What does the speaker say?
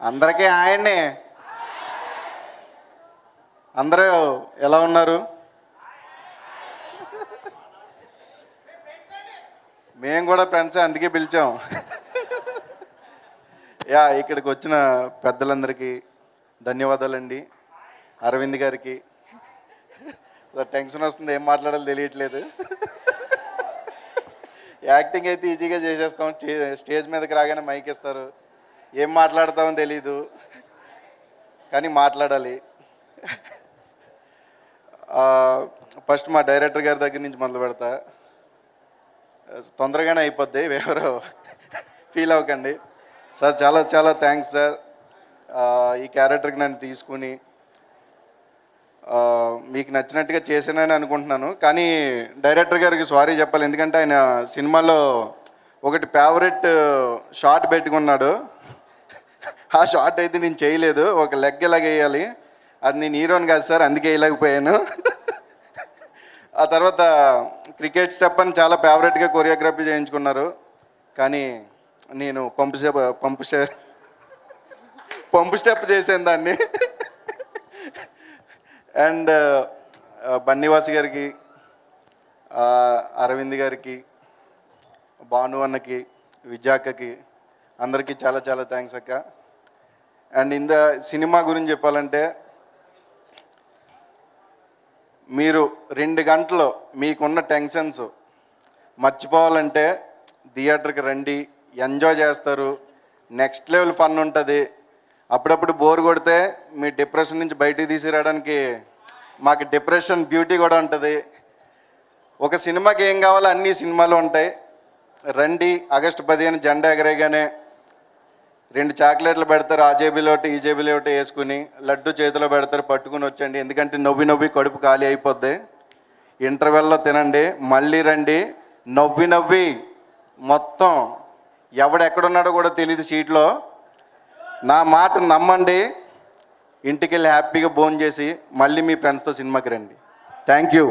అందరికీ ఆయన్ని. అందరూ ఎలా ఉన్నారు? మేము కూడా ఫ్రెండ్స్, అందుకే పిలిచాం. ఇక్కడికి వచ్చిన పెద్దలందరికీ ధన్యవాదాలండి. అరవింద్ గారికి టెన్షన్ వస్తుంది, ఏం మాట్లాడాలో తెలియట్లేదు. యాక్టింగ్ అయితే ఈజీగా చేసేస్తాం, స్టేజ్ మీదకి రాగానే మైక్ ఇస్తారు, ఏం మాట్లాడతామో తెలీదు, కానీ మాట్లాడాలి. ఫస్ట్ మా డైరెక్టర్ గారి దగ్గర నుంచి మొదలు పెడతా. తొందరగానే అయిపోద్ది, ఎవరో ఫీల్ అవ్వకండి. సార్ చాలా చాలా థ్యాంక్స్ సార్, ఈ క్యారెక్టర్కి నన్ను తీసుకుని మీకు నచ్చినట్టుగా చేశానని అనుకుంటున్నాను. కానీ డైరెక్టర్ గారికి సారీ చెప్పాలి, ఎందుకంటే ఆయన సినిమాలో ఒకటి ఫేవరెట్ షాట్ పెట్టుకున్నాడు. ఆ షాట్ అయితే నేను చేయలేదు, ఒక లెగ్ ఇలాగ వేయాలి, అది నేను హీరోని కాదు సార్, అందుకే వేయలేకపోయాను. ఆ తర్వాత క్రికెట్ స్టెప్ అని చాలా ఫేవరెట్గా కొరియోగ్రఫీ చేయించుకున్నారు, కానీ నేను పంపు స్టెప్ చేశాను దాన్ని. అండ్ బన్నీవాసి గారికి, అరవింద్ గారికి, భాను అన్నకి, విద్యాక్కకి, అందరికీ చాలా చాలా థ్యాంక్స్ అక్క. అండ్ ఇంత సినిమా గురించి చెప్పాలంటే, మీరు 2 గంటలు మీకున్న టెన్షన్స్ మర్చిపోవాలంటే థియేటర్కి రండి, ఎంజాయ్ చేస్తారు, నెక్స్ట్ లెవెల్ ఫన్ ఉంటుంది. అప్పుడప్పుడు బోర్ కొడితే మీ డిప్రెషన్ నుంచి బయటికి తీసుకురావడానికి మాకు డిప్రెషన్ బ్యూటీ కూడా ఉంటుంది. ఒక సినిమాకి ఏం కావాలో అన్ని సినిమాలు ఉంటాయి. రండి, ఆగస్టు 15 జెండా ఎగరేగానే 2 చాక్లెట్లు పెడతారు, ఆ జేబులో ఒకటి ఈ జేబులో ఒకటి వేసుకుని, లడ్డు చేతిలో పెడతారు, పట్టుకుని వచ్చండి. ఎందుకంటే నవ్వి కడుపు ఖాళీ అయిపోద్ది. ఇంటర్వెల్లో తినండి, మళ్ళీ రండి, నవ్వి మొత్తం ఎవడెక్కడున్నాడో కూడా తెలియదు సీట్లో. నా మాట నమ్మండి, ఇంటికి వెళ్ళి హ్యాపీగా భోంచేసి మళ్ళీ మీ ఫ్రెండ్స్తో సినిమాకి రండి. Thank you.